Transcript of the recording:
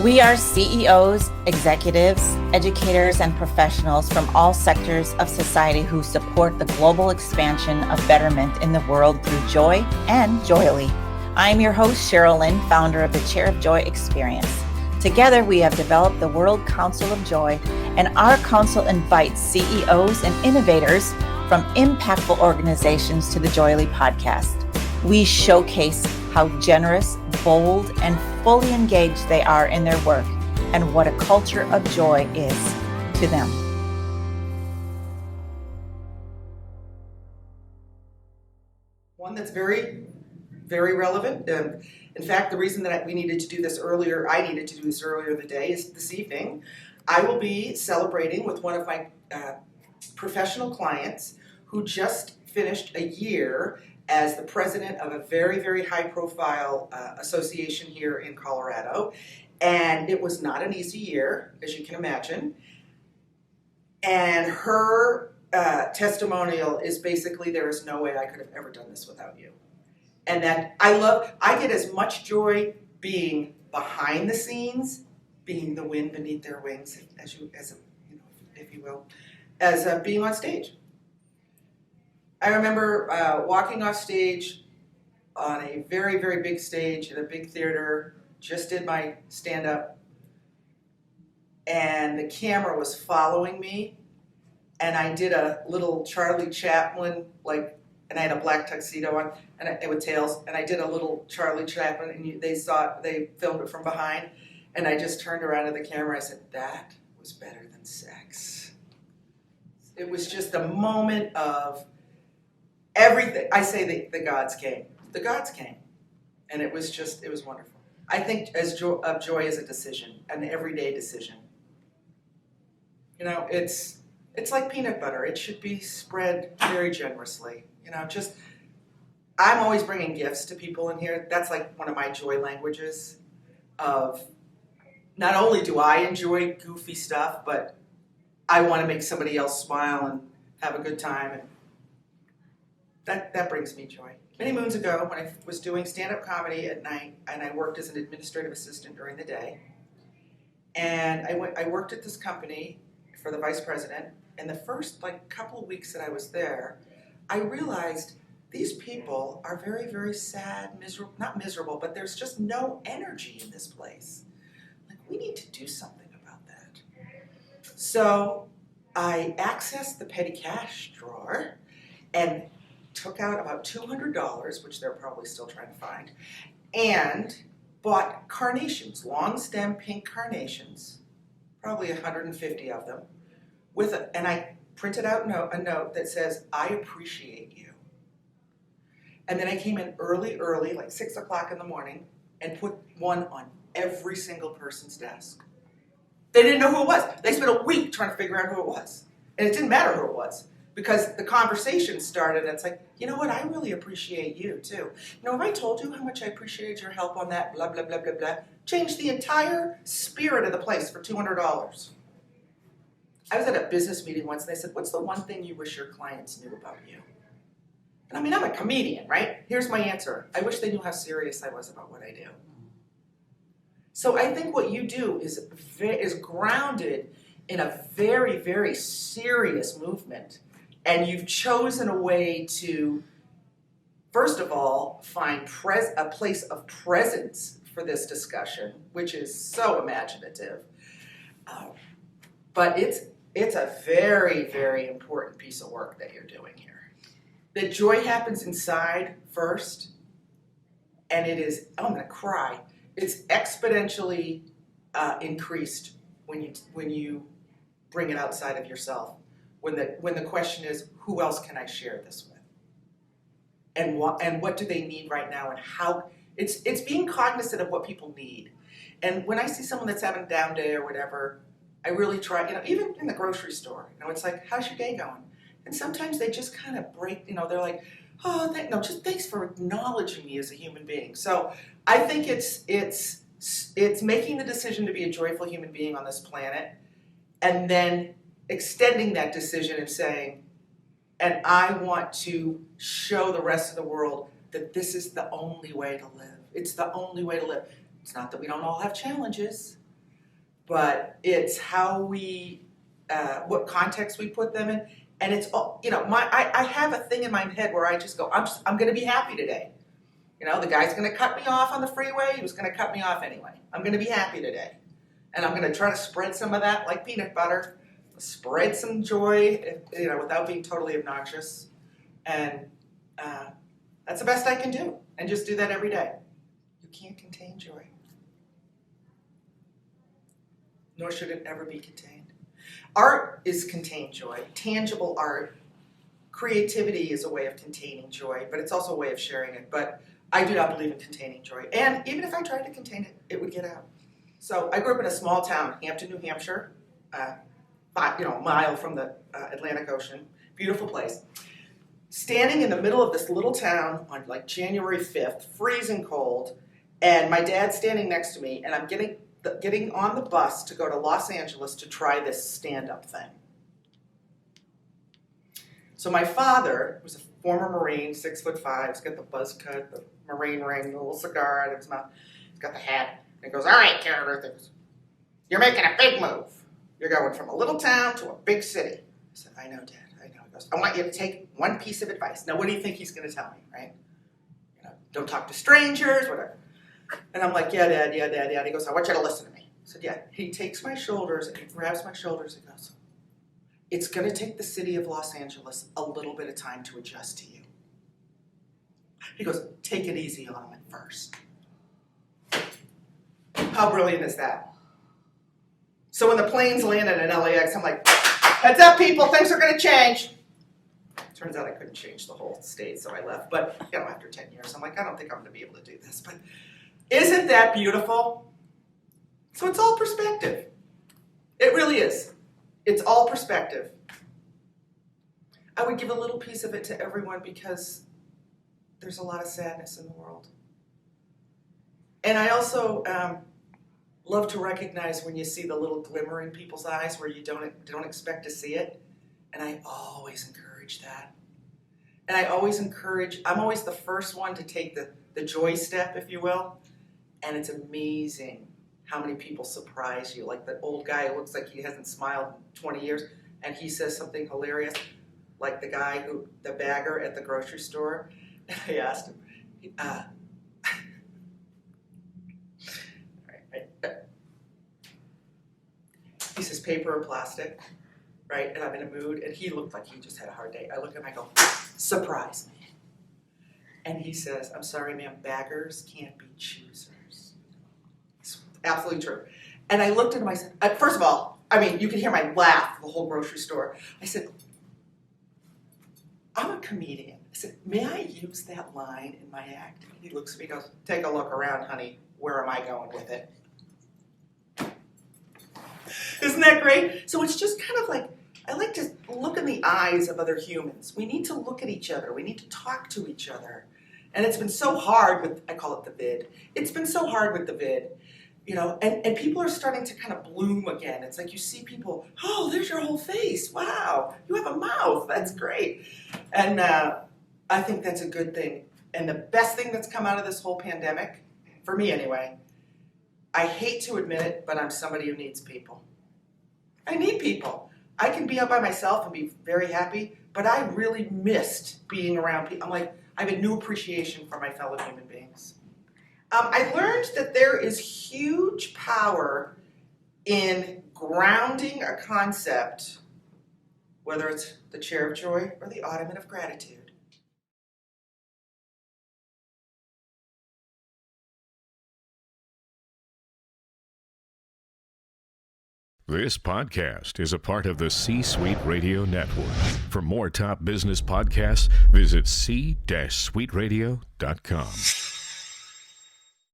We are CEOs, executives, educators, and professionals from all sectors of society who support the global expansion of betterment in the world through joy and Joyely. I'm your host, Sheryl Lynn, founder of the Chair of Joy Experience. Together, we have developed the World Council of Joy, and our council invites CEOs and innovators from impactful organizations to the Joyely podcast. We showcase how generous, bold, and fully engaged they are in their work and what a culture of joy is to them. One that's very, very relevant. In fact, the reason that we needed to do this earlier, I needed to do this earlier in the day, is this evening I will be celebrating with one of my professional clients who just finished a year as the president of a very, very high-profile association here in Colorado. And it was not an easy year, as you can imagine. And her testimonial is basically, there is no way I could have ever done this without you. And that I get as much joy being behind the scenes, being the wind beneath their wings, if you will, as being on stage. I remember walking off stage on a very, very big stage in a big theater, just did my stand-up, and the camera was following me, and I did a little Charlie Chaplin, and I had a black tuxedo on, and with tails, and I did a little Charlie Chaplin, and they filmed it from behind, and I just turned around to the camera, I said, that was better than sex. It was just a moment of everything. I say the gods came. The gods came. And it was wonderful. I think of joy as a decision, an everyday decision. You know, it's like peanut butter. It should be spread very generously. You know, I'm always bringing gifts to people in here. That's like one of my joy languages of not only do I enjoy goofy stuff, but I want to make somebody else smile and have a good time. And that brings me joy. Many moons ago, when I was doing stand-up comedy at night, and I worked as an administrative assistant during the day, and I worked at this company for the vice president, and the first couple of weeks that I was there, I realized these people are very, very sad, miserable, not miserable, but there's just no energy in this place. We need to do something about that. So I accessed the petty cash drawer and took out about $200, which they're probably still trying to find, and bought carnations, long stem pink carnations, probably 150 of them, and I printed out a note that says, I appreciate you. And then I came in early, like 6 o'clock in the morning, and put one on every single person's desk. They didn't know who it was. They spent a week trying to figure out who it was. And it didn't matter who it was, because the conversation started, and it's like, you know what, I really appreciate you too. You know, have I told you how much I appreciated your help on that, blah, blah, blah, blah, blah. Changed the entire spirit of the place for $200. I was at a business meeting once, and they said, what's the one thing you wish your clients knew about you? And I mean, I'm a comedian, right? Here's my answer. I wish they knew how serious I was about what I do. So I think what you do is grounded in a very, very serious movement. And you've chosen a way to, first of all, find a place of presence for this discussion, which is so imaginative. But it's a very, very important piece of work that you're doing here. That joy happens inside first, and it is, I'm going to cry. It's exponentially increased when you bring it outside of yourself. When the question is, who else can I share this with? And what do they need right now, and how it's being cognizant of what people need. And when I see someone that's having a down day or whatever, I really try, even in the grocery store, it's like, how's your day going? And sometimes they just kind of break, they're like, oh, just thanks for acknowledging me as a human being. So I think it's making the decision to be a joyful human being on this planet, and then extending that decision and saying, and I want to show the rest of the world that this is the only way to live. It's the only way to live. It's not that we don't all have challenges. but it's how we, what context we put them in. And it's, I have a thing in my head where I just go, I'm going to be happy today. The guy's going to cut me off on the freeway. He was going to cut me off anyway. I'm going to be happy today. And I'm going to try to spread some of that like peanut butter, spread some joy, without being totally obnoxious. And that's the best I can do. And just do that every day. You can't contain joy. Nor should it ever be contained. Art is contained joy. Tangible art. Creativity is a way of containing joy, but it's also a way of sharing it. But I do not believe in containing joy. And even if I tried to contain it, it would get out. So I grew up in a small town, Hampton, New Hampshire, a mile from the Atlantic Ocean. Beautiful place. Standing in the middle of this little town on like January 5th, freezing cold, and my dad's standing next to me, and I'm getting on the bus to go to Los Angeles to try this stand-up thing. So my father was a former Marine, 6'5", he's got the buzz cut, the Marine ring, the little cigar in his mouth, he's got the hat, and he goes, all right, Karyn Ruth, you're making a big move. You're going from a little town to a big city. I said, I know, Dad, I know. He goes, I want you to take one piece of advice. Now, what do you think he's going to tell me, right? Don't talk to strangers, whatever. And I'm like, yeah, Dad, yeah, Dad, yeah. He goes, I want you to listen to me. I said, yeah. He takes my shoulders and he grabs my shoulders and goes, it's going to take the city of Los Angeles a little bit of time to adjust to you. He goes, take it easy on them at first. How brilliant is that? So when the planes landed in LAX, I'm like, heads up, people, things are going to change. Turns out I couldn't change the whole state, so I left. But, after 10 years, I'm like, I don't think I'm going to be able to do this. But isn't that beautiful? So it's all perspective. It really is. It's all perspective. I would give a little piece of it to everyone because there's a lot of sadness in the world. And I also love to recognize when you see the little glimmer in people's eyes where you don't expect to see it. And I always encourage that. And I'm always the first one to take the joy step, if you will. And it's amazing how many people surprise you. Like the old guy who looks like he hasn't smiled in 20 years, and he says something hilarious, like the bagger at the grocery store. And I asked him, he says, paper or plastic, right? And I'm in a mood, and he looked like he just had a hard day. I look at him, I go, surprise me. And he says, I'm sorry, ma'am, baggers can't be choosers. It's absolutely true. And I looked at him, I said, first of all, you can hear my laugh the whole grocery store. I said, I'm a comedian. I said, may I use that line in my act? And he looks at me and goes, take a look around, honey. Where am I going with it? Isn't that great? So it's just kind of like, I like to look in the eyes of other humans. We need to look at each other. We need to talk to each other. And it's been so hard with, I call it the vid. It's been so hard with the vid, and people are starting to kind of bloom again. It's like you see people, oh, there's your whole face. Wow, you have a mouth. That's great. And I think that's a good thing. And the best thing that's come out of this whole pandemic, for me anyway, I hate to admit it, but I'm somebody who needs people. I need people. I can be out by myself and be very happy, but I really missed being around people. I'm like, I have a new appreciation for my fellow human beings. I learned that there is huge power in grounding a concept, whether it's the chair of joy or the ottoman of gratitude. This podcast is a part of the C-Suite Radio Network. For more top business podcasts, visit c-suiteradio.com.